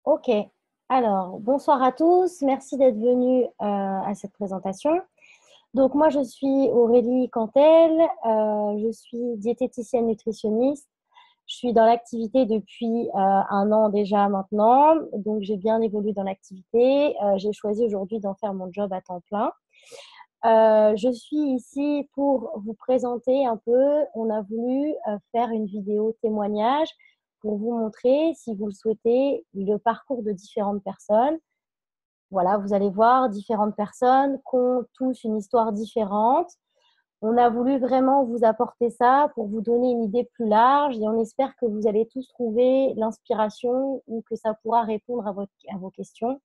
Ok. Alors, bonsoir à tous. Merci d'être venus à cette présentation. Donc, moi, je suis Aurélie Cantel. Je suis diététicienne nutritionniste. Je suis dans l'activité depuis un an déjà maintenant. Donc, j'ai bien évolué dans l'activité. J'ai choisi aujourd'hui d'en faire mon job à temps plein. Je suis ici pour vous présenter un peu. On a voulu faire une vidéo témoignage pour vous montrer, si vous le souhaitez, le parcours de différentes personnes. Voilà, vous allez voir différentes personnes qui ont tous une histoire différente. On a voulu vraiment vous apporter ça pour vous donner une idée plus large et on espère que vous allez tous trouver l'inspiration ou que ça pourra répondre à vos questions.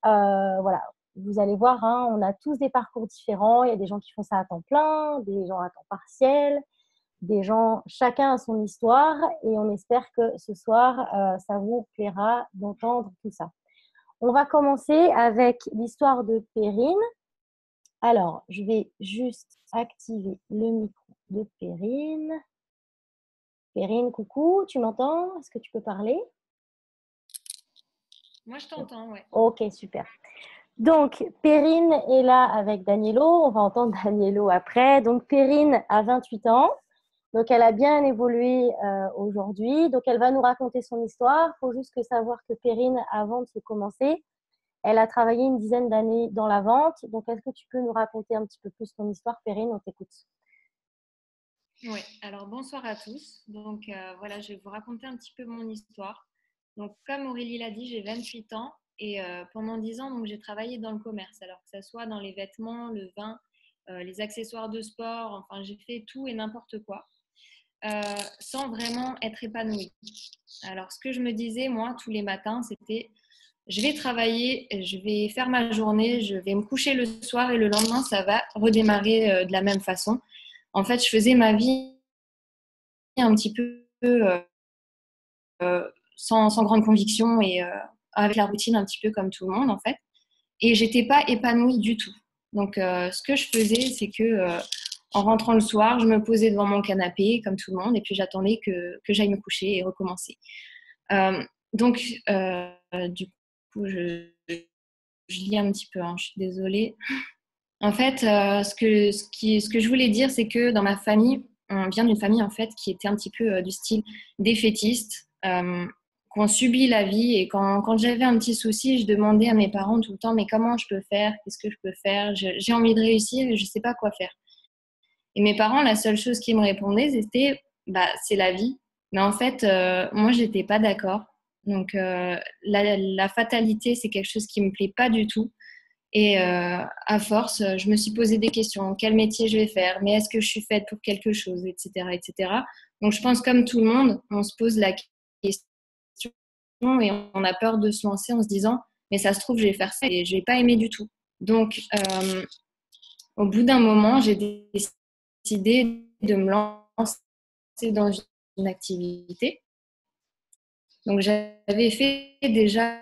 Voilà, vous allez voir, hein, on a tous des parcours différents. Il y a des gens qui font ça à temps plein, des gens à temps partiel, des gens, chacun a son histoire et on espère que ce soir, ça vous plaira d'entendre tout ça. On va commencer avec l'histoire de Perrine. Alors, je vais juste activer le micro de Perrine. Perrine, coucou, tu m'entends? Est-ce que tu peux parler? Moi, je t'entends, ouais. Ok, super. Donc, Perrine est là avec Danielo. On va entendre Danielo après. Donc, Perrine a 28 ans. Donc, elle a bien évolué aujourd'hui. Donc, elle va nous raconter son histoire. Il faut juste savoir que Perrine, avant de se commencer, elle a travaillé une dizaine d'années dans la vente. Donc, est-ce que tu peux nous raconter un petit peu plus ton histoire, Perrine? On t'écoute. Oui, alors bonsoir à tous. Donc voilà, je vais vous raconter un petit peu mon histoire. Donc comme Aurélie l'a dit, j'ai 28 ans et pendant 10 ans, donc, j'ai travaillé dans le commerce, alors que ce soit dans les vêtements, le vin, les accessoires de sport, enfin j'ai fait tout et n'importe quoi, sans vraiment être épanouie. Alors ce que je me disais, moi, tous les matins, c'était je vais travailler, je vais faire ma journée, je vais me coucher le soir et le lendemain, ça va redémarrer de la même façon. En fait, je faisais ma vie un petit peu sans grande conviction et avec la routine un petit peu comme tout le monde en fait. Et j'étais pas épanouie du tout. Donc ce que je faisais, c'est que en rentrant le soir, je me posais devant mon canapé comme tout le monde et puis j'attendais que j'aille me coucher et recommencer. Euh, donc du coup, je lis un petit peu, hein, je suis désolée. En fait, ce que je voulais dire, c'est que dans ma famille, on vient d'une famille en fait qui était un petit peu du style défaitiste, qu'on subit la vie. Et quand j'avais un petit souci, je demandais à mes parents tout le temps, mais comment je peux faire? Qu'est-ce que je peux faire? J'ai envie de réussir et je ne sais pas quoi faire. Et mes parents, la seule chose qu'ils me répondaient, c'était, bah, c'est la vie. Mais en fait, moi, je n'étais pas d'accord. Donc, la fatalité, c'est quelque chose qui ne me plaît pas du tout. Et à force, je me suis posé des questions. Quel métier je vais faire? Mais est-ce que je suis faite pour quelque chose? Etc., etc. Donc, je pense comme tout le monde, on se pose la question et on a peur de se lancer en se disant, mais ça se trouve, je vais faire ça et je vais pas aimer du tout. Donc, au bout d'un moment, j'ai décidé de me lancer dans une activité. Donc, j'avais fait déjà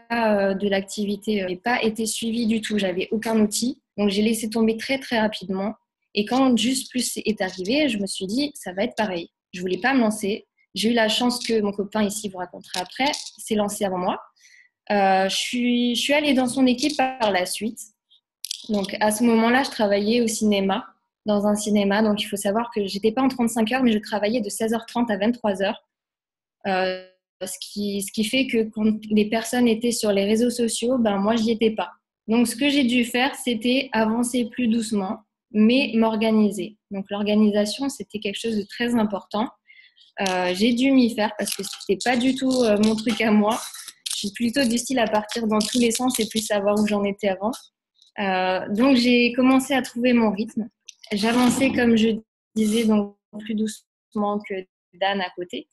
de l'activité, n'ai pas été suivie du tout, j'avais aucun outil. Donc, j'ai laissé tomber très, très rapidement. Et quand Juste Plus est arrivé, je me suis dit, ça va être pareil. Je voulais pas me lancer. J'ai eu la chance que mon copain ici, vous racontera après, s'est lancé avant moi. Je suis allée dans son équipe par la suite. Donc, à ce moment-là, je travaillais au cinéma, dans un cinéma. Donc, il faut savoir que j'étais pas en 35 heures, mais je travaillais de 16h30 à 23h. Ce qui fait que quand les personnes étaient sur les réseaux sociaux, ben moi, j'y étais pas. Donc, ce que j'ai dû faire, c'était avancer plus doucement, mais m'organiser. Donc, l'organisation, c'était quelque chose de très important. J'ai dû m'y faire parce que c'était pas du tout mon truc à moi. Je suis plutôt du style à partir dans tous les sens et plus savoir où j'en étais avant. Donc, j'ai commencé à trouver mon rythme. J'avançais, comme je disais, donc plus doucement que Dan à côté.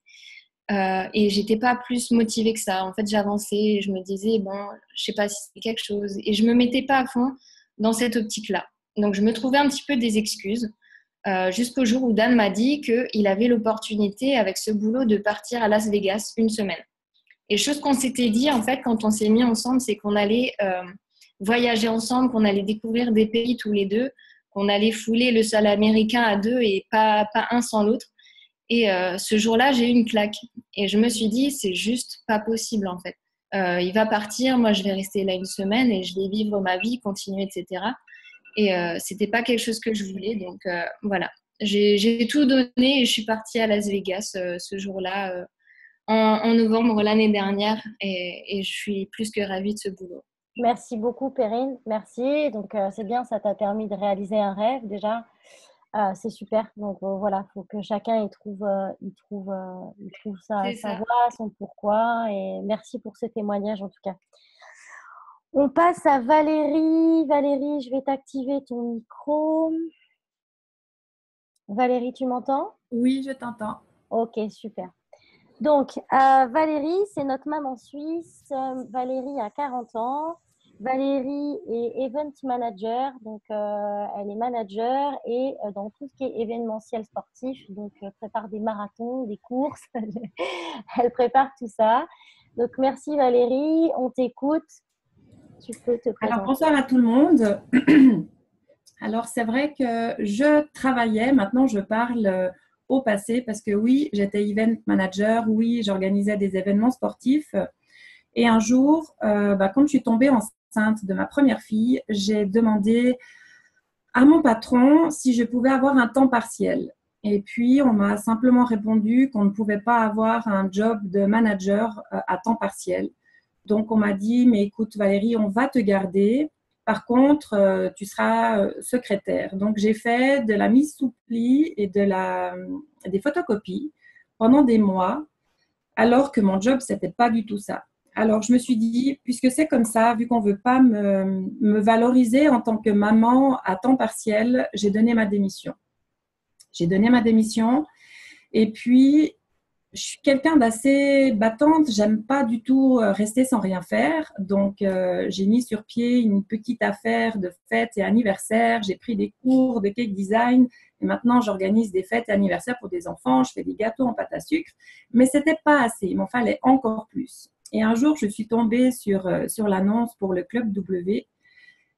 Et j'étais pas plus motivée que ça. En fait, j'avançais et je me disais, bon, je sais pas si c'est quelque chose. Et je me mettais pas à fond dans cette optique-là. Donc, je me trouvais un petit peu des excuses jusqu'au jour où Dan m'a dit qu'il avait l'opportunité, avec ce boulot, de partir à Las Vegas une semaine. Et chose qu'on s'était dit, en fait, quand on s'est mis ensemble, c'est qu'on allait voyager ensemble, qu'on allait découvrir des pays tous les deux, qu'on allait fouler le sol américain à deux et pas un sans l'autre. Et ce jour-là, j'ai eu une claque. Et je me suis dit, c'est juste pas possible, en fait. Il va partir, moi je vais rester là une semaine et je vais vivre ma vie, continuer, etc. Et c'était pas quelque chose que je voulais. Donc voilà, j'ai tout donné et je suis partie à Las Vegas ce jour-là en novembre l'année dernière et je suis plus que ravie de ce boulot. Merci beaucoup, Perrine. Merci. Donc, c'est bien, ça t'a permis de réaliser un rêve déjà. C'est super. Donc, voilà, il faut que chacun il trouve C'est sa ça. voie, son pourquoi. Et merci pour ce témoignage en tout cas. On passe à Valérie. Valérie, je vais t'activer ton micro. Valérie, tu m'entends? Oui, je t'entends. Ok, super. Donc, Valérie, c'est notre maman suisse. Valérie a 40 ans. Valérie est event manager, donc elle est manager et dans tout ce qui est événementiel sportif, donc prépare des marathons, des courses, elle prépare tout ça. Donc merci Valérie, on t'écoute, tu peux te Alors, présenter. bonsoir à tout le monde. Alors, c'est vrai que je travaillais, maintenant je parle au passé parce que oui, j'étais event manager, oui, j'organisais des événements sportifs. Et un jour, quand je suis tombée enceinte de ma première fille, j'ai demandé à mon patron si je pouvais avoir un temps partiel. Et puis, on m'a simplement répondu qu'on ne pouvait pas avoir un job de manager à temps partiel. Donc, on m'a dit, mais écoute Valérie, on va te garder. Par contre, tu seras secrétaire. Donc, j'ai fait de la mise sous pli et des photocopies pendant des mois, alors que mon job, c'était pas du tout ça. Alors, je me suis dit, puisque c'est comme ça, vu qu'on ne veut pas me valoriser en tant que maman à temps partiel, j'ai donné ma démission. J'ai donné ma démission et puis je suis quelqu'un d'assez battante. J'aime pas du tout rester sans rien faire. Donc, j'ai mis sur pied une petite affaire de fêtes et anniversaires. J'ai pris des cours de cake design. Et maintenant, j'organise des fêtes et anniversaires pour des enfants. Je fais des gâteaux en pâte à sucre. Mais c'était pas assez. Il m'en fallait encore plus. Et un jour, je suis tombée sur l'annonce pour le Club W.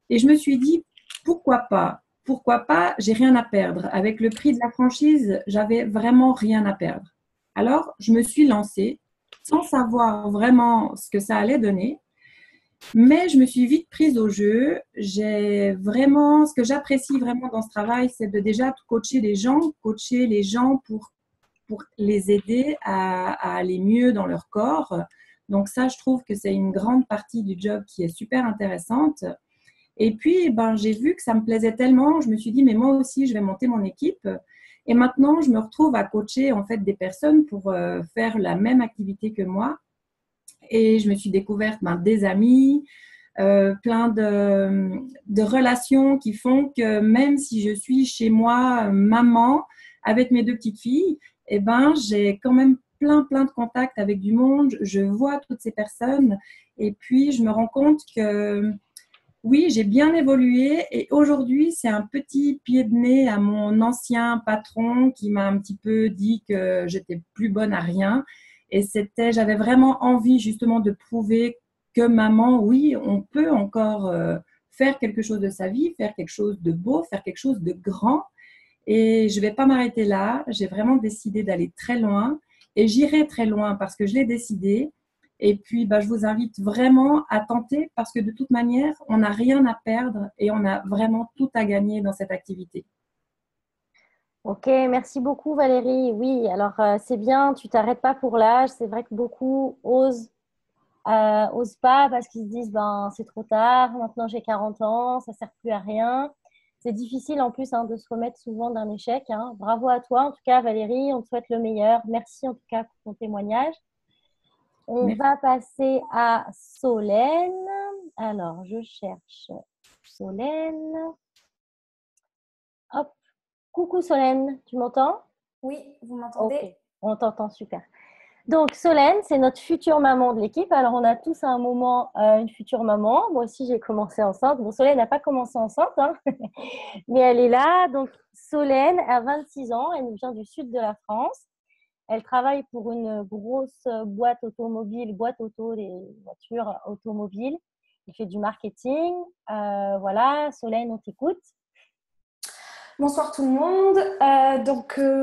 Et je me suis dit, pourquoi pas? Pourquoi pas? J'ai rien à perdre. Avec le prix de la franchise, j'avais vraiment rien à perdre. Alors, je me suis lancée sans savoir vraiment ce que ça allait donner, mais je me suis vite prise au jeu. Ce que j'apprécie vraiment dans ce travail, c'est de déjà coacher les gens pour les aider à aller mieux dans leur corps. Donc ça, je trouve que c'est une grande partie du job qui est super intéressante. Et puis, j'ai vu que ça me plaisait tellement, je me suis dit, mais moi aussi, je vais monter mon équipe. Et maintenant, je me retrouve à coacher en fait des personnes pour faire la même activité que moi. Et je me suis découverte des amis, plein de relations qui font que même si je suis chez moi maman avec mes deux petites filles, j'ai quand même plein de contacts avec du monde. Je vois toutes ces personnes et puis je me rends compte que oui, j'ai bien évolué et aujourd'hui, c'est un petit pied de nez à mon ancien patron qui m'a un petit peu dit que j'étais plus bonne à rien. Et j'avais vraiment envie justement de prouver que maman, oui, on peut encore faire quelque chose de sa vie, faire quelque chose de beau, faire quelque chose de grand. Et je ne vais pas m'arrêter là. J'ai vraiment décidé d'aller très loin et j'irai très loin parce que je l'ai décidé. Et puis, je vous invite vraiment à tenter parce que de toute manière, on n'a rien à perdre et on a vraiment tout à gagner dans cette activité. Ok, merci beaucoup Valérie. Oui, alors c'est bien, tu t'arrêtes pas pour l'âge. C'est vrai que beaucoup osent pas parce qu'ils se disent c'est trop tard, maintenant j'ai 40 ans, ça sert plus à rien. C'est difficile en plus de se remettre souvent d'un échec. Bravo à toi en tout cas Valérie, on te souhaite le meilleur. Merci en tout cas pour ton témoignage. On va passer à Solène. Alors, je cherche Solène. Hop. Coucou Solène, tu m'entends? Oui, vous m'entendez? Ok, on t'entend super. Donc Solène, c'est notre future maman de l'équipe. Alors on a tous à un moment une future maman. Moi aussi j'ai commencé enceinte. Bon, Solène n'a pas commencé enceinte, mais elle est là. Donc Solène a 26 ans, elle nous vient du sud de la France. Elle travaille pour une grosse boîte automobile, boîte auto, des voitures automobiles. Elle fait du marketing. Voilà, Solène, on t'écoute. Bonsoir tout le monde.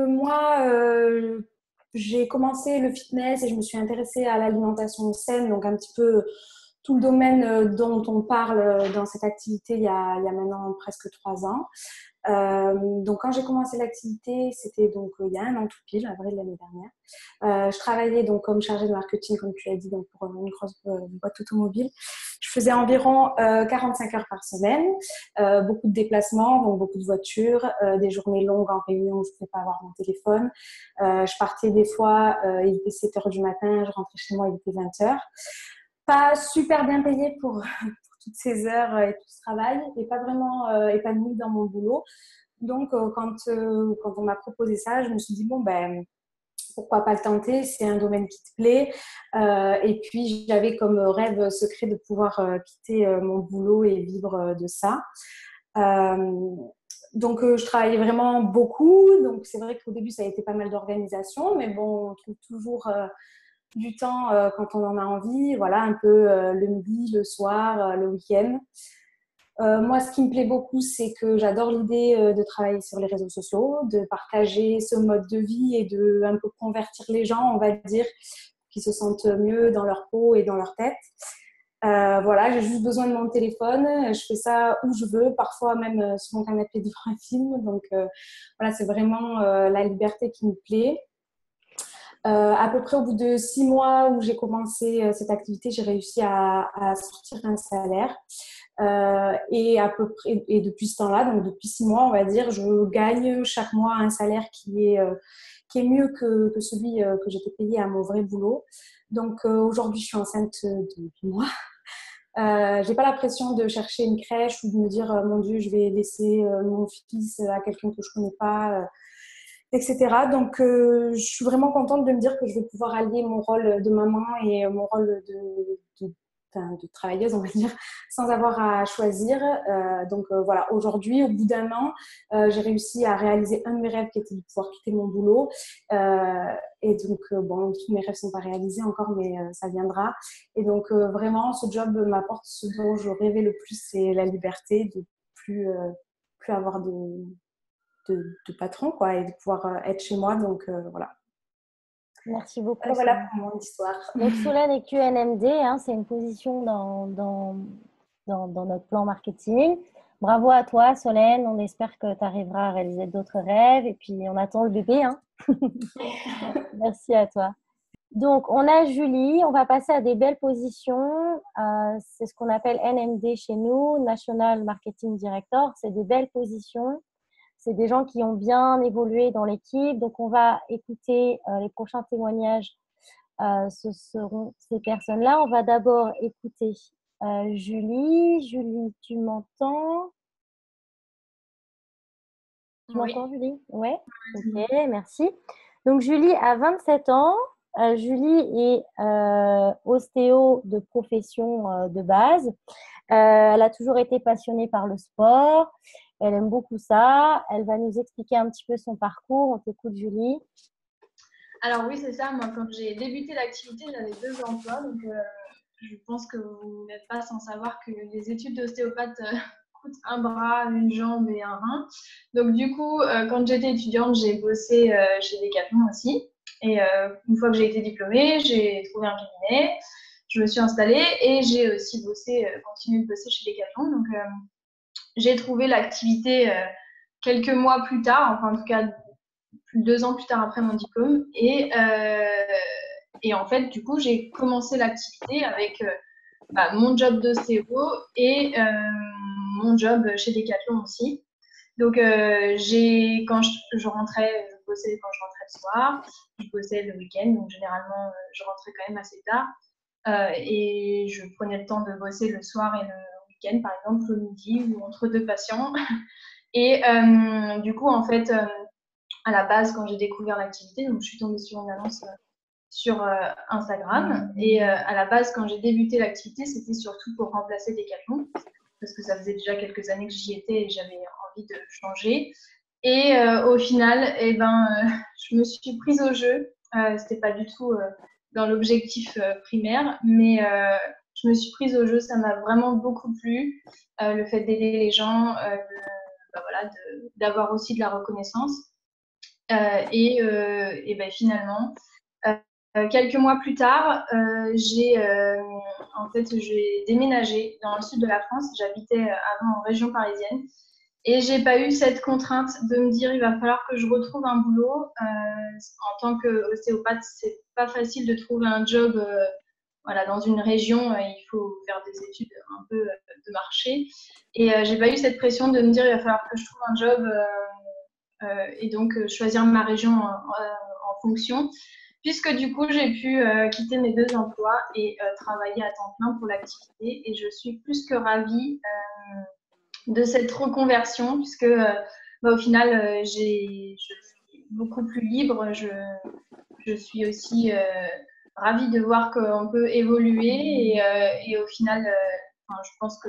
Moi, j'ai commencé le fitness et je me suis intéressée à l'alimentation saine, donc un petit peu tout le domaine dont on parle dans cette activité il y a maintenant presque 3 ans. Donc quand j'ai commencé l'activité, c'était donc il y a un an tout pile, avril de l'année dernière. Je travaillais donc comme chargée de marketing, comme tu l'as dit, donc pour une grosse boîte automobile. Je faisais environ 45 heures par semaine, beaucoup de déplacements, donc beaucoup de voitures, des journées longues en réunion où je ne pouvais pas avoir mon téléphone. Je partais des fois, il était 7 heures du matin, je rentrais chez moi, il était 20 heures. Pas super bien payée pour toutes ces heures et tout ce travail et pas vraiment épanouie dans mon boulot. Donc, quand on m'a proposé ça, je me suis dit, bon, ben, pourquoi pas le tenter? C'est un domaine qui te plaît. Et puis, j'avais comme rêve secret de pouvoir quitter mon boulot et vivre de ça. Donc, je travaillais vraiment beaucoup. Donc, c'est vrai qu'au début, ça a été pas mal d'organisation. Mais bon, on trouve toujours du temps quand on en a envie. Voilà, un peu le midi, le soir, le week-end. Moi, ce qui me plaît beaucoup, c'est que j'adore l'idée de travailler sur les réseaux sociaux, de partager ce mode de vie et de un peu convertir les gens, on va dire, qui se sentent mieux dans leur peau et dans leur tête. Voilà, j'ai juste besoin de mon téléphone, je fais ça où je veux, parfois même sur mon canapé devant un film. Donc voilà, c'est vraiment la liberté qui me plaît. À peu près au bout de 6 mois où j'ai commencé cette activité, j'ai réussi à sortir un salaire. Et à peu près, et depuis ce temps-là, donc depuis 6 mois, on va dire, je gagne chaque mois un salaire qui est mieux que celui que j'étais payée à mon vrai boulot. Donc aujourd'hui, je suis enceinte de 8 mois. J'ai pas la pression de chercher une crèche ou de me dire mon Dieu, je vais laisser mon fils à quelqu'un que je connais pas, etc. Donc je suis vraiment contente de me dire que je vais pouvoir allier mon rôle de maman et mon rôle de travailleuse, on va dire, sans avoir à choisir. Donc voilà, aujourd'hui, au bout d'un an, j'ai réussi à réaliser un de mes rêves qui était de pouvoir quitter mon boulot. Et donc, bon, tous mes rêves ne sont pas réalisés encore, mais ça viendra. Et donc, vraiment, ce job m'apporte ce dont je rêvais le plus, c'est la liberté de plus avoir de patron, quoi, et de pouvoir être chez moi. Donc, voilà. Merci beaucoup. Voilà pour mon histoire. Donc, Solène est QNMD, hein, c'est une position dans notre plan marketing. Bravo à toi, Solène. On espère que tu arriveras à réaliser d'autres rêves. Et puis, on attend le bébé. Hein. Merci à toi. Donc, on a Julie. On va passer à des belles positions. C'est ce qu'on appelle NMD chez nous, National Marketing Director. C'est des belles positions. C'est des gens qui ont bien évolué dans l'équipe. Donc, on va écouter les prochains témoignages. Ce seront ces personnes-là. On va d'abord écouter Julie. Julie, tu m'entends? Tu m'entends, Julie? Ouais. Ok, merci. Donc, Julie a 27 ans. Julie est ostéo de profession de base. Elle a toujours été passionnée par le sport. Elle aime beaucoup ça. Elle va nous expliquer un petit peu son parcours. On t'écoute, Julie. Alors oui, c'est ça. Moi, quand j'ai débuté l'activité, j'avais 2 emplois. Donc, je pense que vous n'êtes pas sans savoir que les études d'ostéopathe coûtent un bras, une jambe et un rein. Donc, du coup, quand j'étais étudiante, j'ai bossé chez Decathlon aussi. Et une fois que j'ai été diplômée, j'ai trouvé un cabinet. Je me suis installée et j'ai aussi continué de bosser chez Decathlon. Donc, j'ai trouvé l'activité quelques mois plus tard, enfin en tout cas plus de 2 ans plus tard après mon diplôme. Et en fait, du coup, j'ai commencé l'activité avec mon job d'ostéo et mon job chez Decathlon aussi. Donc, quand je rentrais, je bossais quand je rentrais le soir, je bossais le week-end, donc généralement, je rentrais quand même assez tard. Et je prenais le temps de bosser le soir et le week-end, par exemple, le midi ou entre 2 patients. Et du coup, en fait, à la base, quand j'ai découvert l'activité, donc je suis tombée sur une annonce sur Instagram. Et à la base, quand j'ai débuté l'activité, c'était surtout pour remplacer Decathlon, parce que ça faisait déjà quelques années que j'y étais et j'avais envie de changer. Et au final, je me suis prise au jeu. C'était pas du tout dans l'objectif primaire, mais je me suis prise au jeu. Ça m'a vraiment beaucoup plu, le fait d'aider les gens, d'avoir aussi de la reconnaissance. Et ben, finalement, quelques mois plus tard, j'ai déménagé dans le sud de la France. J'habitais avant en région parisienne. Et j'ai pas eu cette contrainte de me dire il va falloir que je retrouve un boulot. En tant qu'ostéopathe, c'est pas facile de trouver un job voilà, dans une région. Il faut faire des études un peu de marché. Et j'ai pas eu cette pression de me dire il va falloir que je trouve un job et donc choisir ma région en fonction. Puisque du coup, j'ai pu quitter mes 2 emplois et travailler à temps plein pour l'activité. Et je suis plus que ravie de cette reconversion, puisque au final, je suis beaucoup plus libre. Je suis aussi ravie de voir qu'on peut évoluer et au final, je pense que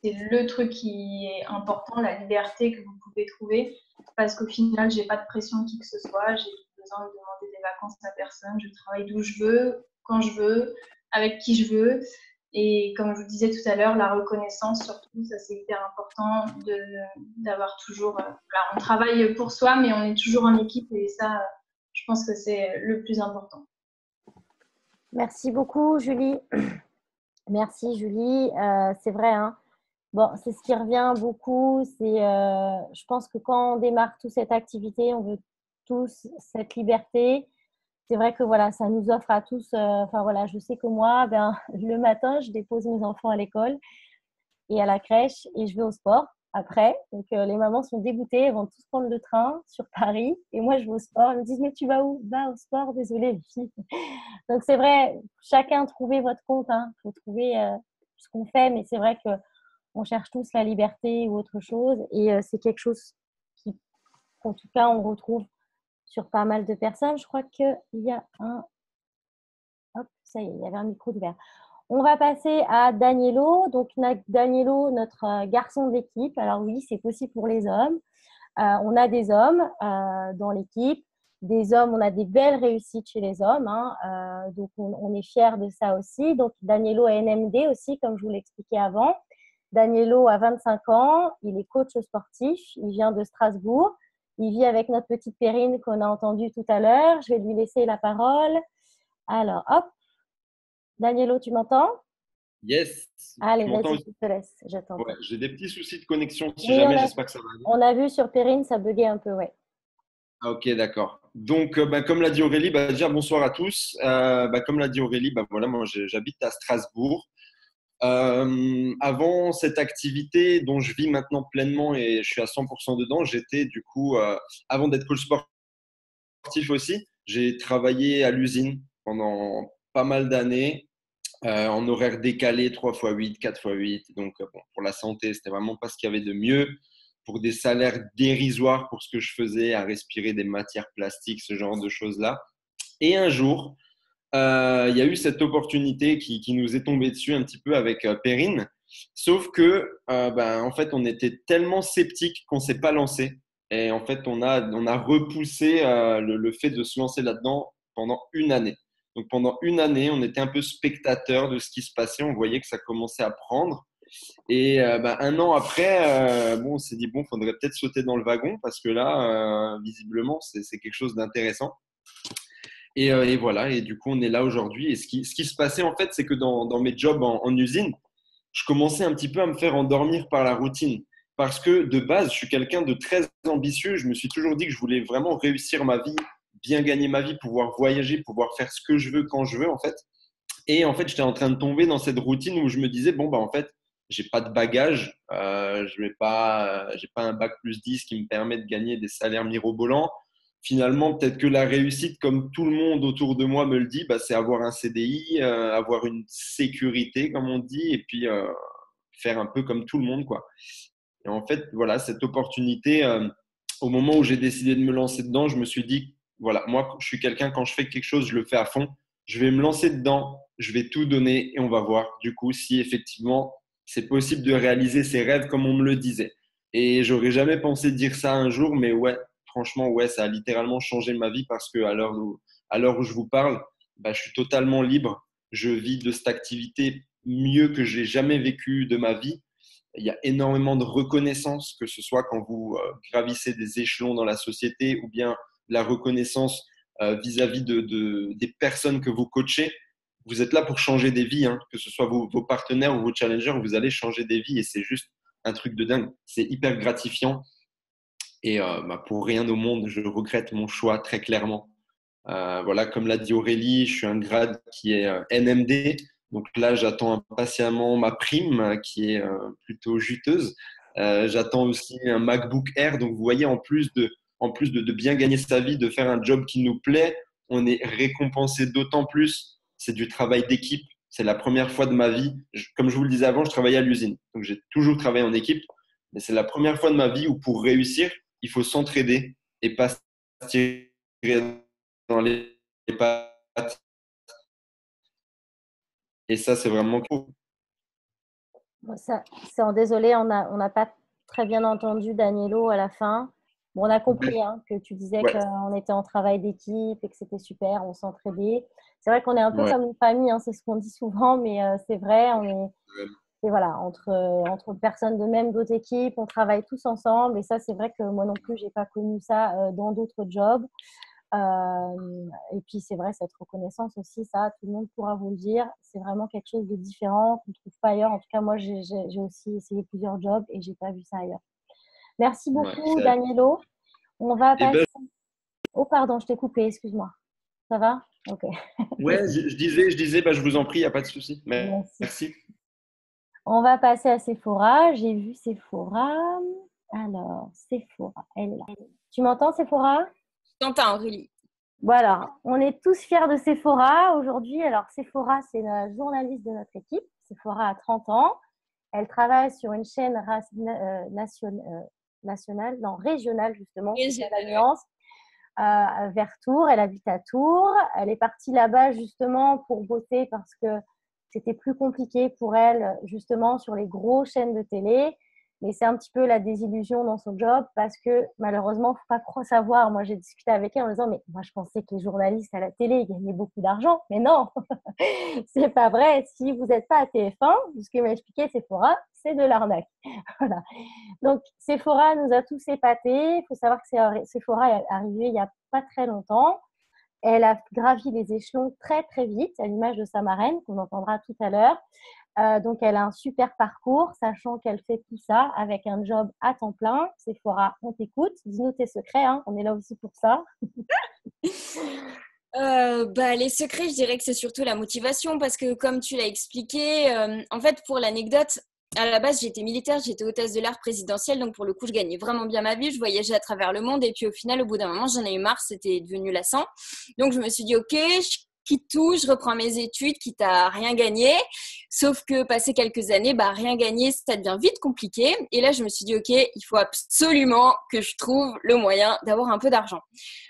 c'est le truc qui est important, la liberté que vous pouvez trouver, parce qu'au final, j'ai pas de pression de qui que ce soit, j'ai besoin de demander des vacances à personne, je travaille d'où je veux, quand je veux, avec qui je veux. Et comme je vous disais tout à l'heure, la reconnaissance, surtout, ça c'est hyper important d'avoir toujours. Voilà, on travaille pour soi, mais on est toujours en équipe et ça, je pense que c'est le plus important. Merci beaucoup, Julie. Merci, Julie. C'est vrai, hein. Bon, c'est ce qui revient beaucoup. Je pense que quand on démarre toute cette activité, on veut tous cette liberté. C'est vrai que voilà, ça nous offre à tous. Enfin voilà, je sais que moi, le matin, je dépose mes enfants à l'école et à la crèche et je vais au sport après. Donc les mamans sont dégoûtées, elles vont tous prendre le train sur Paris et moi je vais au sport. Elles me disent mais tu vas où? Va au sport, désolée les filles. Donc c'est vrai, chacun trouvez votre compte. Il faut trouver ce qu'on fait, mais c'est vrai que on cherche tous la liberté ou autre chose et c'est quelque chose qu'en tout cas on retrouve sur pas mal de personnes. Je crois qu'il y a hop, ça y est, il y avait un micro ouvert. On va passer à Danielo. Donc Danielo, notre garçon d'équipe. Alors oui, c'est possible pour les hommes. On a des hommes dans l'équipe. Des hommes, on a des belles réussites chez les hommes. Donc on est fiers de ça aussi. Donc Danielo est NMD aussi, comme je vous l'expliquais avant. Danielo a 25 ans, il est coach sportif, il vient de Strasbourg, il vit avec notre petite Perrine qu'on a entendue tout à l'heure. Je vais lui laisser la parole. Alors, hop, Danielo, tu m'entends? Yes, Allez, tu m'entends vas-y, aussi? je te laisse, je t'entends. Ouais, j'ai des petits soucis de connexion si Oui, jamais, j'espère que ça va aller. on a vu sur Perrine, ça buguait un peu, ouais. Ah, ok, d'accord. Donc, comme l'a dit Aurélie, déjà bonsoir à tous. Comme l'a dit Aurélie, voilà, moi j'habite à Strasbourg. Avant cette activité dont je vis maintenant pleinement et je suis à 100% dedans, j'étais du coup, avant d'être coach sportif aussi, j'ai travaillé à l'usine pendant pas mal d'années. En horaire décalé, 3x8, 4x8. Donc, bon, pour la santé, c'était vraiment pas ce qu'il y avait de mieux. Pour des salaires dérisoires pour ce que je faisais, à respirer des matières plastiques, ce genre de choses-là. Et un jour, il y a eu cette opportunité qui nous est tombée dessus un petit peu avec Perrine. Sauf que, en fait, on était tellement sceptiques qu'on ne s'est pas lancé. Et en fait, on a repoussé le fait de se lancer là-dedans pendant une année. Donc, pendant une année, on était un peu spectateurs de ce qui se passait. On voyait que ça commençait à prendre. Et un an après, on s'est dit, bon, il faudrait peut-être sauter dans le wagon parce que là, visiblement, c'est quelque chose d'intéressant. Et voilà, et du coup, on est là aujourd'hui. Et ce qui se passait, en fait, c'est que dans mes jobs en usine, je commençais un petit peu à me faire endormir par la routine. Parce que de base, je suis quelqu'un de très ambitieux. Je me suis toujours dit que je voulais vraiment réussir ma vie, bien gagner ma vie, pouvoir voyager, pouvoir faire ce que je veux quand je veux, en fait. Et en fait, j'étais en train de tomber dans cette routine où je me disais, bon, en fait, j'ai pas de bagage, j'ai pas un bac+10 qui me permet de gagner des salaires mirobolants. Finalement, peut-être que la réussite, comme tout le monde autour de moi me le dit, c'est avoir un CDI, avoir une sécurité, comme on dit, et puis faire un peu comme tout le monde, quoi. Et en fait, voilà, cette opportunité, au moment où j'ai décidé de me lancer dedans, je me suis dit, voilà, moi, je suis quelqu'un, quand je fais quelque chose, je le fais à fond. Je vais me lancer dedans, je vais tout donner et on va voir, du coup, si effectivement, c'est possible de réaliser ses rêves comme on me le disait. Et j'aurais jamais pensé dire ça un jour, mais ouais, franchement, ouais, ça a littéralement changé ma vie parce que à l'heure où je vous parle, je suis totalement libre. Je vis de cette activité mieux que j'ai jamais vécu de ma vie. Il y a énormément de reconnaissance, que ce soit quand vous gravissez des échelons dans la société ou bien la reconnaissance vis-à-vis des personnes que vous coachez. Vous êtes là pour changer des vies, hein, que ce soit vos partenaires ou vos challengers, vous allez changer des vies et c'est juste un truc de dingue. C'est hyper gratifiant et pour rien au monde, je regrette mon choix très clairement. Voilà, comme l'a dit Aurélie, je suis un grade qui est NMD. Donc là, j'attends impatiemment ma prime qui est plutôt juteuse. J'attends aussi un MacBook Air. Donc vous voyez, en plus de bien gagner sa vie, de faire un job qui nous plaît, on est récompensé d'autant plus. C'est du travail d'équipe. C'est la première fois de ma vie. Comme je vous le disais avant, je travaillais à l'usine. Donc j'ai toujours travaillé en équipe. Mais c'est la première fois de ma vie où pour réussir, il faut s'entraider et pas se tirer dans les pattes. Et ça, c'est vraiment cool. Désolée, on n'a pas très bien entendu Danielo à la fin. Bon, on a compris hein, que tu disais qu'on était en travail d'équipe et que c'était super, on s'entraidait. C'est vrai qu'on est un peu comme une famille, hein, c'est ce qu'on dit souvent, mais c'est vrai, et voilà, entre personnes de même d'autres équipes, on travaille tous ensemble. Et ça, c'est vrai que moi non plus, je n'ai pas connu ça dans d'autres jobs. Et puis c'est vrai, cette reconnaissance aussi, ça tout le monde pourra vous le dire, c'est vraiment quelque chose de différent qu'on ne trouve pas ailleurs. En tout cas moi j'ai aussi essayé plusieurs jobs et j'ai pas vu ça ailleurs. Merci beaucoup Danielo. On va passer... Oh pardon, je t'ai coupé, excuse-moi. Ça va? Ok. Ouais, je disais, je vous en prie, il n'y a pas de souci. Merci. On va passer à Sephora. J'ai vu Sephora. Alors, Sephora, elle est là. Tu m'entends Sephora? T'entends, Aurélie. Voilà, on est tous fiers de Sephora aujourd'hui. Alors, Sephora, c'est la journaliste de notre équipe. Sephora a 30 ans. Elle travaille sur une chaîne régionale, justement, l'Alliance, vers Tours. Elle habite à Tours. Elle est partie là-bas, justement, pour bosser parce que c'était plus compliqué pour elle, justement, sur les grosses chaînes de télé. Mais c'est un petit peu la désillusion dans son job parce que malheureusement, il ne faut pas trop savoir. Moi, j'ai discuté avec elle en disant, mais moi, je pensais que les journalistes à la télé ils gagnaient beaucoup d'argent. Mais non, c'est pas vrai. Si vous n'êtes pas à TF1, ce que m'a expliqué Sephora, c'est de l'arnaque. Voilà. Donc, Sephora nous a tous épatés. Il faut savoir que Sephora est arrivée il n'y a pas très longtemps. Elle a gravi les échelons très, très vite, à l'image de sa marraine, qu'on entendra tout à l'heure. Donc, elle a un super parcours, sachant qu'elle fait tout ça avec un job à temps plein. Sephora, on t'écoute. Dis-nous tes secrets, hein. On est là aussi pour ça. Les secrets, je dirais que c'est surtout la motivation parce que comme tu l'as expliqué, en fait, pour l'anecdote, à la base, j'étais militaire, j'étais hôtesse de l'air présidentielle, donc pour le coup, je gagnais vraiment bien ma vie, je voyageais à travers le monde et puis au final, au bout d'un moment, j'en ai eu marre, c'était devenu lassant. Donc, je me suis dit, ok, je quitte tout, je reprends mes études, quitte à rien gagner. Sauf que passé quelques années, rien gagner, ça devient vite compliqué. Et là, je me suis dit, ok, il faut absolument que je trouve le moyen d'avoir un peu d'argent.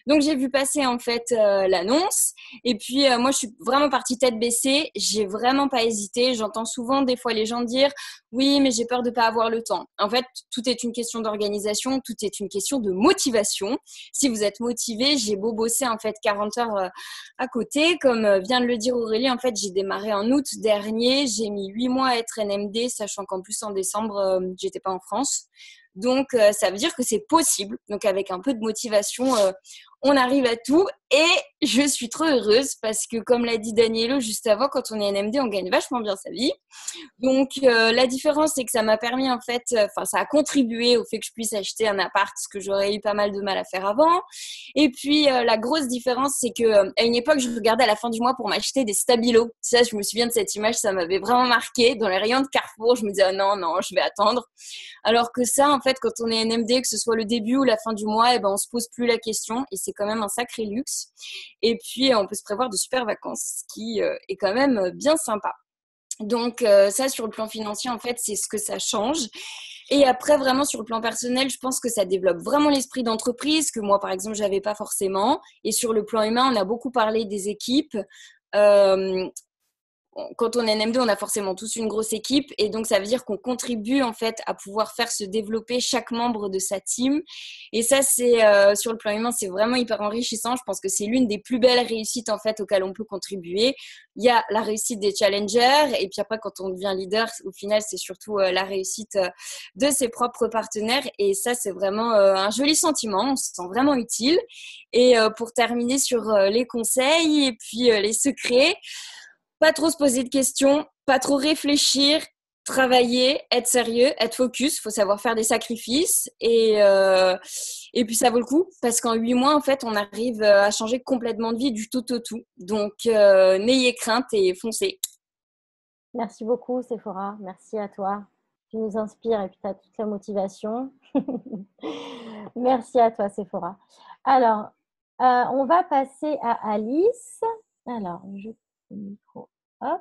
Donc, j'ai vu passer en fait l'annonce. Et puis, moi, je suis vraiment partie tête baissée. J'ai vraiment pas hésité. J'entends souvent des fois les gens dire, oui, mais j'ai peur de pas avoir le temps. En fait, tout est une question d'organisation, tout est une question de motivation. Si vous êtes motivé, j'ai beau bosser en fait 40 heures à côté. Comme vient de le dire Aurélie, en fait, j'ai démarré en août dernier. J'ai mis 8 mois à être NMD, sachant qu'en plus en décembre, j'étais pas en France. Donc, ça veut dire que c'est possible. Donc, avec un peu de motivation, on arrive à tout. Et je suis trop heureuse parce que, comme l'a dit Danielo juste avant, quand on est NMD, on gagne vachement bien sa vie. Donc, la différence, c'est que ça m'a permis, en fait, ça a contribué au fait que je puisse acheter un appart, ce que j'aurais eu pas mal de mal à faire avant. Et puis, la grosse différence, c'est que à une époque, je regardais à la fin du mois pour m'acheter des stabilos. Ça, je me souviens de cette image, ça m'avait vraiment marqué. Dans les rayons de Carrefour, je me disais, oh, non, je vais attendre. Alors que ça, en fait, quand on est NMD, que ce soit le début ou la fin du mois, on se pose plus la question et c'est quand même un sacré luxe. Et puis, on peut se prévoir de super vacances, ce qui est quand même bien sympa. Donc, ça, sur le plan financier, en fait, c'est ce que ça change. Et après, vraiment, sur le plan personnel, je pense que ça développe vraiment l'esprit d'entreprise, que moi, par exemple, j'avais pas forcément. Et sur le plan humain, on a beaucoup parlé des équipes. quand on est NM2, on a forcément tous une grosse équipe et donc ça veut dire qu'on contribue en fait à pouvoir faire se développer chaque membre de sa team. Et ça, c'est sur le plan humain, c'est vraiment hyper enrichissant. Je pense que c'est l'une des plus belles réussites en fait auxquelles on peut contribuer. Il y a la réussite des challengers et puis après, quand on devient leader, au final, c'est surtout la réussite de ses propres partenaires et ça, c'est vraiment un joli sentiment. On se sent vraiment utile. Et pour terminer sur les conseils et puis les secrets, pas trop se poser de questions, pas trop réfléchir, travailler, être sérieux, être focus. Il faut savoir faire des sacrifices et puis ça vaut le coup parce qu'en 8 mois, en fait, on arrive à changer complètement de vie du tout au tout. Donc, n'ayez crainte et foncez. Merci beaucoup, Sephora. Merci à toi. Tu nous inspires et puis tu as toute la motivation. Merci à toi, Sephora. Alors, on va passer à Alice. Alors, je le micro. Hop,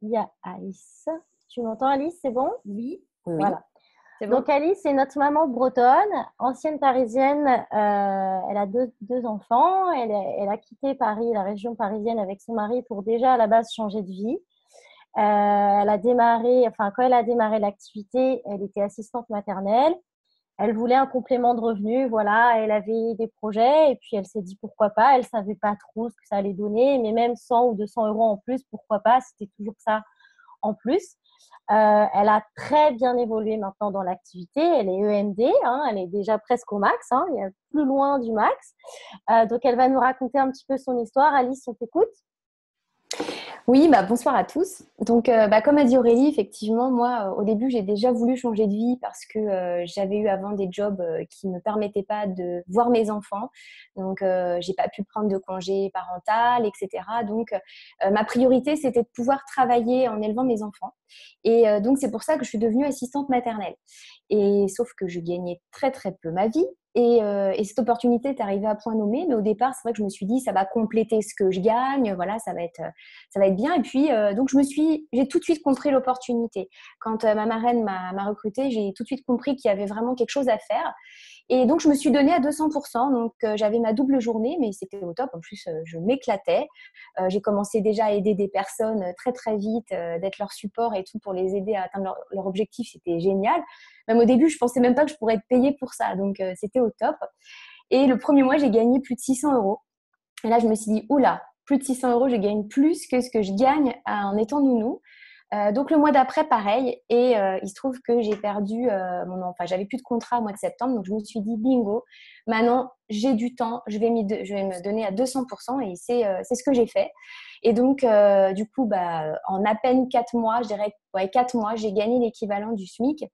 il y a Alice. Tu m'entends, Alice? C'est bon? Oui. Voilà. C'est bon. Donc, Alice, c'est notre maman bretonne, ancienne parisienne. Elle a deux enfants. Elle a quitté Paris, la région parisienne, avec son mari pour déjà à la base changer de vie. Elle a démarré, enfin, quand elle a démarré l'activité, elle était assistante maternelle. Elle voulait un complément de revenus, voilà, elle avait des projets et puis elle s'est dit pourquoi pas. Elle ne savait pas trop ce que ça allait donner, mais même 100 ou 200 euros en plus, pourquoi pas, c'était toujours ça en plus. Elle a très bien évolué maintenant dans l'activité. Elle est EMD, hein, elle est déjà presque au max, hein, il y a plus loin du max. Donc, elle va nous raconter un petit peu son histoire. Alice, on t'écoute. Oui, bonsoir à tous. Donc, comme a dit Aurélie, effectivement, moi, au début, j'ai déjà voulu changer de vie parce que j'avais eu avant des jobs qui ne me permettaient pas de voir mes enfants. Donc, j'ai pas pu prendre de congé parental, etc. Donc, ma priorité, c'était de pouvoir travailler en élevant mes enfants. Et donc, c'est pour ça que je suis devenue assistante maternelle. Et sauf que je gagnais très, très peu ma vie. Et cette opportunité est arrivée à point nommé, mais au départ, c'est vrai que je me suis dit, ça va compléter ce que je gagne, voilà, ça va être bien. Et puis, donc, j'ai tout de suite compris l'opportunité. Quand ma marraine m'a recrutée, j'ai tout de suite compris qu'il y avait vraiment quelque chose à faire. Et donc, je me suis donnée à 200%. Donc, j'avais ma double journée, mais c'était au top. En plus, je m'éclatais. J'ai commencé déjà à aider des personnes très, très vite, d'être leur support et tout pour les aider à atteindre leur objectif. C'était génial. Même au début, je pensais même pas que je pourrais être payée pour ça. Donc, c'était au top. Et le premier mois, j'ai gagné plus de 600 euros. Et là, je me suis dit, oula, plus de 600 euros, je gagne plus que ce que je gagne en étant nounou. Donc, le mois d'après, pareil. Et il se trouve que j'ai perdu j'avais plus de contrat au mois de septembre. Donc, je me suis dit, bingo, maintenant, j'ai du temps. Je vais me donner à 200%. Et c'est ce que j'ai fait. Et donc, du coup, en à peine 4 mois, je dirais 4 mois, j'ai gagné l'équivalent du SMIC.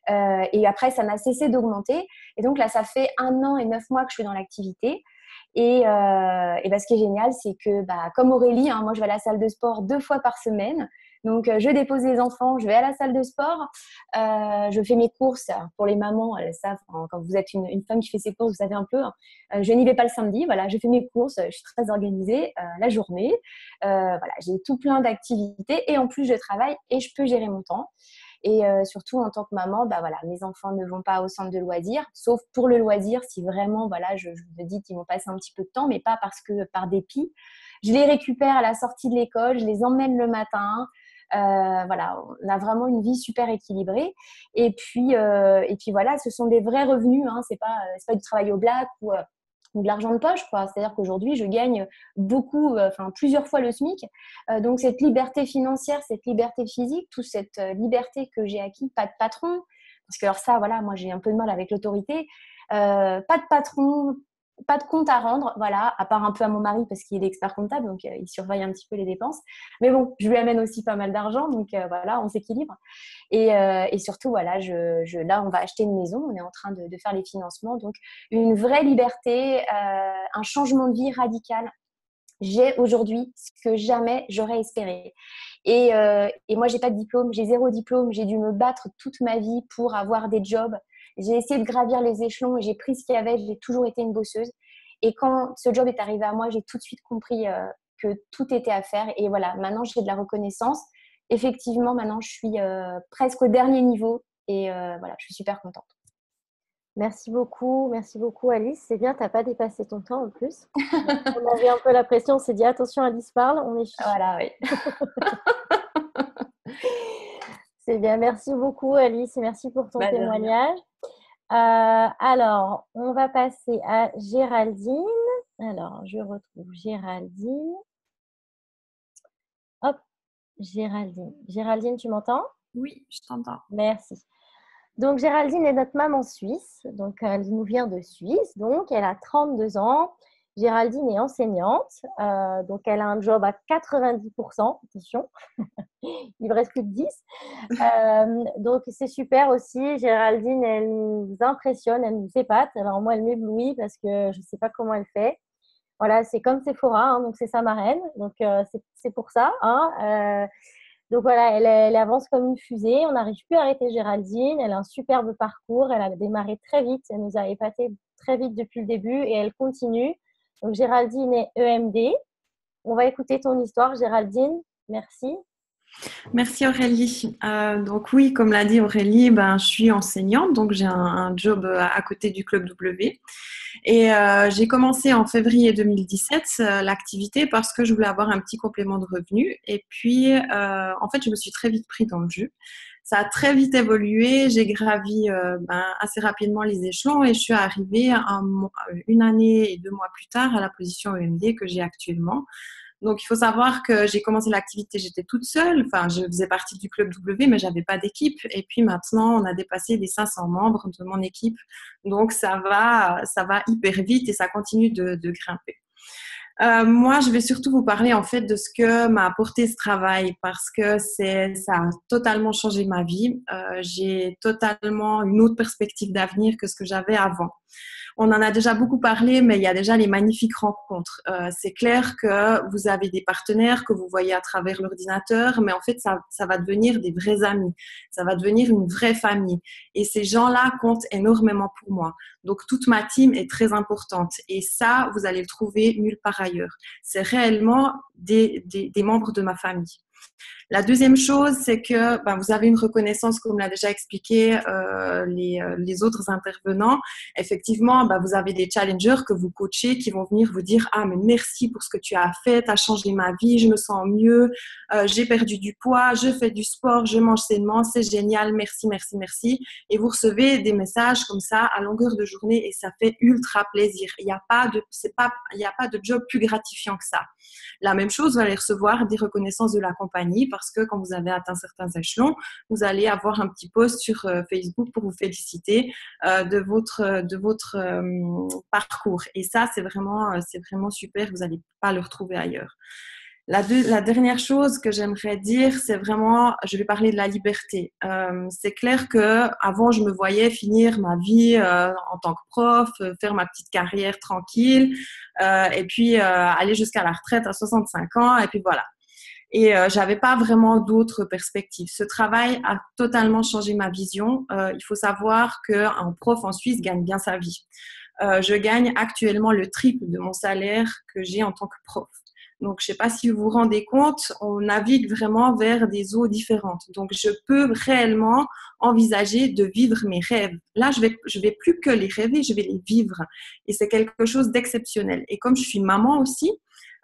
Et après, ça n'a cessé d'augmenter. Et donc, là, ça fait 1 an et 9 mois que je suis dans l'activité. Et ce qui est génial, c'est que comme Aurélie, hein, moi, je vais à la salle de sport 2 fois par semaine. Donc, je dépose les enfants, je vais à la salle de sport, je fais mes courses. Pour les mamans, elles savent, quand vous êtes une femme qui fait ses courses, vous savez un peu. Je n'y vais pas le samedi, voilà, je fais mes courses, je suis très organisée la journée. Voilà, j'ai tout plein d'activités et en plus, je travaille et je peux gérer mon temps. Et surtout, en tant que maman, mes enfants ne vont pas au centre de loisirs, sauf pour le loisir, si vraiment, je me dis qu'ils vont passer un petit peu de temps, mais pas par dépit. Je les récupère à la sortie de l'école, je les emmène le matin. On a vraiment une vie super équilibrée. Et puis voilà, ce sont des vrais revenus, hein, c'est pas du travail au black ou de l'argent de poche, quoi. C'est-à-dire qu'aujourd'hui, je gagne beaucoup, plusieurs fois le SMIC. Donc, cette liberté financière, cette liberté physique, toute cette liberté que j'ai acquis, pas de patron. Parce que alors ça, voilà, moi, j'ai un peu de mal avec l'autorité. Pas de patron, pas de compte à rendre, voilà, à part un peu à mon mari parce qu'il est expert comptable, donc il surveille un petit peu les dépenses. Mais bon, je lui amène aussi pas mal d'argent, donc voilà, on s'équilibre. Et surtout, voilà, là, on va acheter une maison, on est en train de faire les financements, donc une vraie liberté, un changement de vie radical. J'ai aujourd'hui ce que jamais j'aurais espéré. Et moi, j'ai pas de diplôme, j'ai 0 diplôme, j'ai dû me battre toute ma vie pour avoir des jobs. J'ai essayé de gravir les échelons et j'ai pris ce qu'il y avait. J'ai toujours été une bosseuse. Et quand ce job est arrivé à moi, j'ai tout de suite compris que tout était à faire. Et voilà, maintenant, j'ai de la reconnaissance. Effectivement, maintenant, je suis presque au dernier niveau. Et voilà, je suis super contente. Merci beaucoup Alice. C'est bien, tu n'as pas dépassé ton temps en plus. On avait un peu la pression, on s'est dit attention, Alice parle, on est fichu. Voilà, oui. C'est bien. Merci beaucoup, Alice. Merci pour ton témoignage. Alors, on va passer à Géraldine. Alors, je retrouve Géraldine. Hop, Géraldine. Géraldine, tu m'entends? Oui, je t'entends. Merci. Donc, Géraldine est notre maman suisse. Donc, elle nous vient de Suisse. Donc, elle a 32 ans. Géraldine est enseignante. Donc, elle a un job à 90%. Attention, il ne reste plus que 10. Donc, c'est super aussi. Géraldine, elle nous impressionne, elle nous épate. Alors, moi, elle m'éblouit parce que je ne sais pas comment elle fait. Voilà, c'est comme Sephora, hein, donc c'est sa marraine. Donc, c'est pour ça. Hein. Donc voilà, elle avance comme une fusée. On n'arrive plus à arrêter Géraldine. Elle a un superbe parcours. Elle a démarré très vite. Elle nous a épaté très vite depuis le début et elle continue. Donc Géraldine est EMD. On va écouter ton histoire, Géraldine. Merci. Merci Aurélie. Donc oui, comme l'a dit Aurélie, je suis enseignante, donc j'ai un job à côté du Club W. Et j'ai commencé en février 2017 l'activité parce que je voulais avoir un petit complément de revenu. Et puis, en fait, je me suis très vite pris dans le jeu. Ça a très vite évolué. J'ai gravi assez rapidement les échelons et je suis arrivée une année et 2 mois plus tard à la position EMD que j'ai actuellement. Donc, il faut savoir que j'ai commencé l'activité, j'étais toute seule. Enfin, je faisais partie du Club W, mais j'avais pas d'équipe. Et puis maintenant, on a dépassé les 500 membres de mon équipe. Donc, ça va hyper vite et ça continue de grimper. Moi, je vais surtout vous parler en fait de ce que m'a apporté ce travail parce que ça a totalement changé ma vie. J'ai totalement une autre perspective d'avenir que ce que j'avais avant. On en a déjà beaucoup parlé, mais il y a déjà les magnifiques rencontres. C'est clair que vous avez des partenaires que vous voyez à travers l'ordinateur, mais en fait, ça va devenir des vrais amis. Ça va devenir une vraie famille. Et ces gens-là comptent énormément pour moi. Donc, toute ma team est très importante. Et ça, vous allez le trouver nulle part ailleurs. C'est réellement des membres de ma famille. La deuxième chose, c'est que vous avez une reconnaissance, comme l'a déjà expliqué les autres intervenants. Effectivement, vous avez des challengers que vous coachez qui vont venir vous dire « Ah, mais merci pour ce que tu as fait, tu as changé ma vie, je me sens mieux, j'ai perdu du poids, je fais du sport, je mange sainement, c'est génial, merci, merci, merci. » Et vous recevez des messages comme ça à longueur de journée et ça fait ultra plaisir. Il n'y a pas de job plus gratifiant que ça. La même chose, vous allez recevoir des reconnaissances de la compagnie parce que quand vous avez atteint certains échelons, vous allez avoir un petit post sur Facebook pour vous féliciter de votre parcours. Et ça, c'est vraiment super. Vous n'allez pas le retrouver ailleurs. La dernière chose que j'aimerais dire, c'est vraiment, je vais parler de la liberté. C'est clair que avant, je me voyais finir ma vie en tant que prof, faire ma petite carrière tranquille, et puis aller jusqu'à la retraite à 65 ans, et puis voilà. Et j'avais pas vraiment d'autres perspectives. Ce travail a totalement changé ma vision. Il faut savoir qu'un prof en Suisse gagne bien sa vie. Je gagne actuellement le triple de mon salaire que j'ai en tant que prof. Donc, je ne sais pas si vous vous rendez compte, on navigue vraiment vers des eaux différentes. Donc, je peux réellement envisager de vivre mes rêves. Là, je vais plus que les rêver, je vais les vivre. Et c'est quelque chose d'exceptionnel. Et comme je suis maman aussi,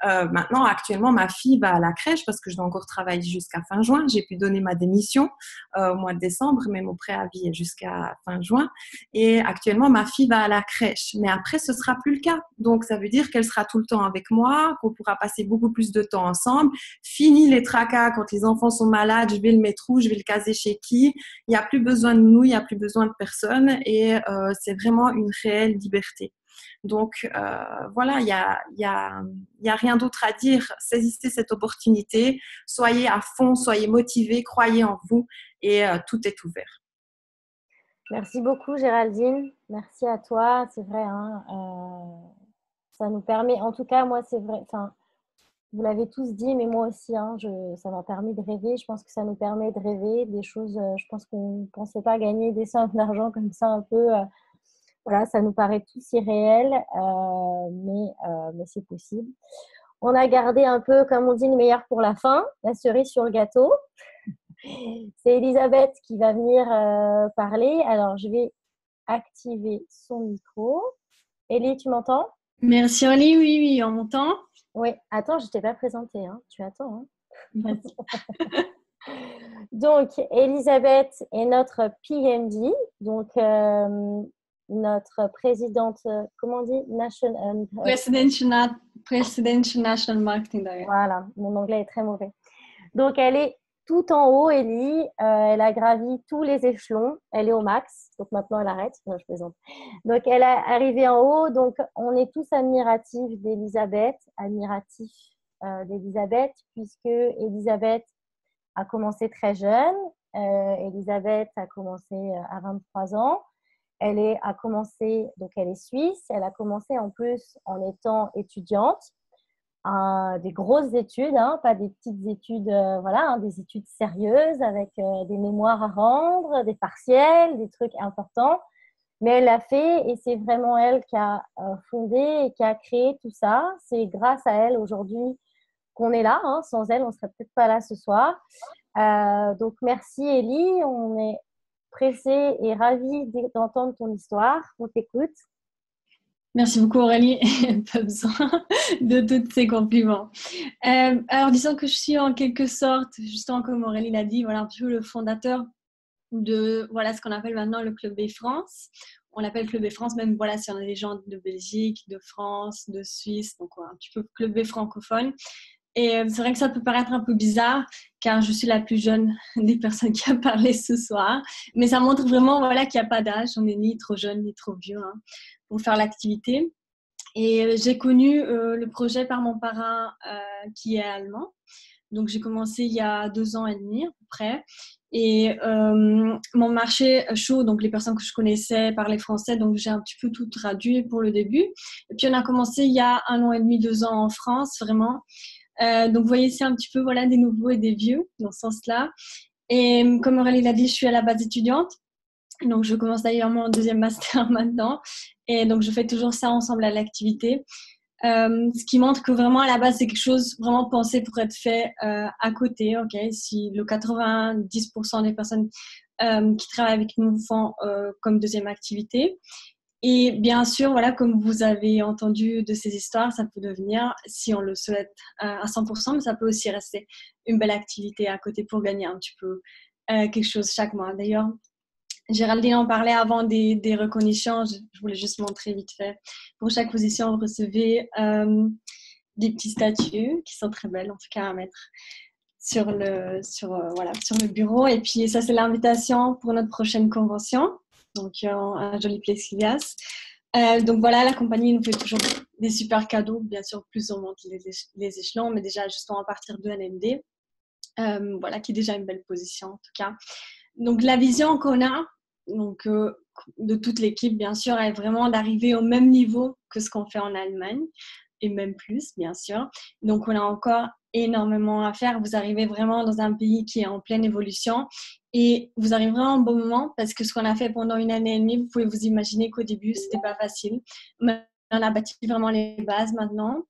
maintenant, actuellement, ma fille va à la crèche parce que je dois encore travailler jusqu'à fin juin. J'ai pu donner ma démission au mois de décembre, mais mon préavis est jusqu'à fin juin. Et actuellement, ma fille va à la crèche. Mais après, ce sera plus le cas. Donc, ça veut dire qu'elle sera tout le temps avec moi, qu'on pourra passer beaucoup plus de temps ensemble. Fini les tracas quand les enfants sont malades, je vais le mettre où, je vais le caser chez qui. Il n'y a plus besoin de nous, il n'y a plus besoin de personne. Et c'est vraiment une réelle liberté. Donc, voilà, il y a rien d'autre à dire. Saisissez cette opportunité, soyez à fond, soyez motivés, croyez en vous et tout est ouvert. Merci beaucoup, Géraldine. Merci à toi. C'est vrai, hein, ça nous permet, en tout cas, moi, c'est vrai, enfin, vous l'avez tous dit, mais moi aussi, hein, ça m'a permis de rêver. Je pense que ça nous permet de rêver des choses, je pense qu'on ne pensait pas gagner des sommes d'argent comme ça un peu. Voilà, ça nous paraît tous irréel, mais c'est possible. On a gardé un peu, comme on dit, le meilleur pour la fin, la cerise sur le gâteau. C'est Elisabeth qui va venir parler. Alors, je vais activer son micro. Elie, tu m'entends? Merci Aurélie, oui, on m'entend. Oui, attends, je ne t'ai pas présentée. Hein. Tu attends. Hein. Donc, Elisabeth est notre PMD, donc notre présidente, comment on dit? Presidential National Marketing Director. Voilà, mon anglais est très mauvais. Donc, elle est tout en haut, Ellie. Elle a gravi tous les échelons. Elle est au max. Donc, maintenant, elle arrête. Non, je plaisante. Donc, elle est arrivée en haut. Donc, on est tous admiratifs d'Elisabeth, puisque Elisabeth a commencé très jeune. Elisabeth a commencé à 23 ans. Elle est suisse. Elle a commencé en plus en étant étudiante. Des grosses études, pas des petites études, des études sérieuses avec des mémoires à rendre, des partiels, des trucs importants. Mais elle l'a fait et c'est vraiment elle qui a fondé et qui a créé tout ça. C'est grâce à elle aujourd'hui qu'on est là. Sans elle, on ne serait peut-être pas là ce soir. Donc, merci Ellie. On est pressés et ravis d'entendre ton histoire. On t'écoute. Merci beaucoup Aurélie, pas besoin de tous ces compliments. Alors disons que je suis en quelque sorte, justement comme Aurélie l'a dit, voilà un peu le fondateur de ce qu'on appelle maintenant le Club B France. On l'appelle Club B France, même si on a des gens de Belgique, de France, de Suisse, donc un petit peu Club B francophone. Et c'est vrai que ça peut paraître un peu bizarre car je suis la plus jeune des personnes qui a parlé ce soir, mais ça montre vraiment qu'il n'y a pas d'âge, on n'est ni trop jeune ni trop vieux pour faire l'activité. Et j'ai connu le projet par mon parrain qui est allemand. Donc j'ai commencé il y a 2 ans et demi à peu près. Et mon marché chaud, donc les personnes que je connaissais parlaient français, donc j'ai un petit peu tout traduit pour le début. Et puis on a commencé il y a 1 an et demi, 2 ans en France, vraiment. Donc vous voyez, c'est un petit peu des nouveaux et des vieux dans ce sens-là. Et comme Aurélie l'a dit, je suis à la base étudiante. Donc je commence d'ailleurs mon 2e master maintenant. Et donc je fais toujours ça ensemble à l'activité. Ce qui montre que vraiment à la base c'est quelque chose vraiment pensé pour être fait à côté. Si le 90% des personnes qui travaillent avec nous font comme 2e activité. Et bien sûr, comme vous avez entendu de ces histoires, ça peut devenir, si on le souhaite à 100%, mais ça peut aussi rester une belle activité à côté pour gagner un petit peu quelque chose chaque mois. D'ailleurs, Géraldine en parlait avant des reconnaissances. Je voulais juste montrer vite fait. Pour chaque position, vous recevez des petits statuts qui sont très belles, en tout cas à mettre sur le bureau. Et puis ça, c'est l'invitation pour notre prochaine convention. Donc un joli plexiglas. Donc la compagnie nous fait toujours des super cadeaux. Bien sûr, plus on monte les échelons, mais déjà justement à partir de NMD, qui est déjà une belle position en tout cas. Donc la vision qu'on a, de toute l'équipe, bien sûr, est vraiment d'arriver au même niveau que ce qu'on fait en Allemagne, et même plus, bien sûr. Donc, on a encore énormément à faire. Vous arrivez vraiment dans un pays qui est en pleine évolution et vous arrivez vraiment au bon moment parce que ce qu'on a fait pendant 1 année et demie, vous pouvez vous imaginer qu'au début, c'était pas facile. Mais on a bâti vraiment les bases maintenant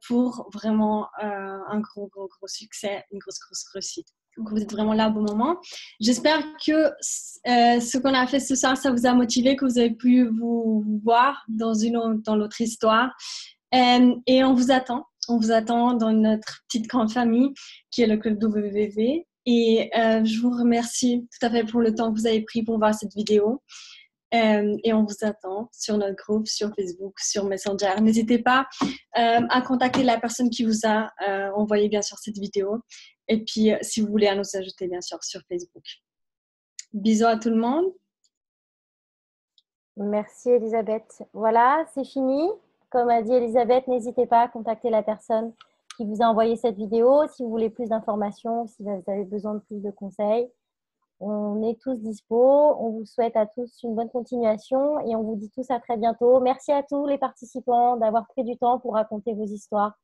pour vraiment un gros succès, une grosse réussite. Donc, vous êtes vraiment là au bon moment. J'espère que ce qu'on a fait ce soir, ça vous a motivé, que vous avez pu vous voir dans l'autre histoire. Et on vous attend. On vous attend dans notre petite grande famille qui est le Club WWW. Et je vous remercie tout à fait pour le temps que vous avez pris pour voir cette vidéo. Et on vous attend sur notre groupe, sur Facebook, sur Messenger. N'hésitez pas à contacter la personne qui vous a envoyé bien sûr cette vidéo. Et puis, si vous voulez, à nous ajouter bien sûr sur Facebook. Bisous à tout le monde. Merci Elisabeth. Voilà, c'est fini. Comme a dit Elisabeth, n'hésitez pas à contacter la personne qui vous a envoyé cette vidéo. Si vous voulez plus d'informations, si vous avez besoin de plus de conseils, on est tous dispo. On vous souhaite à tous une bonne continuation et on vous dit tous à très bientôt. Merci à tous les participants d'avoir pris du temps pour raconter vos histoires.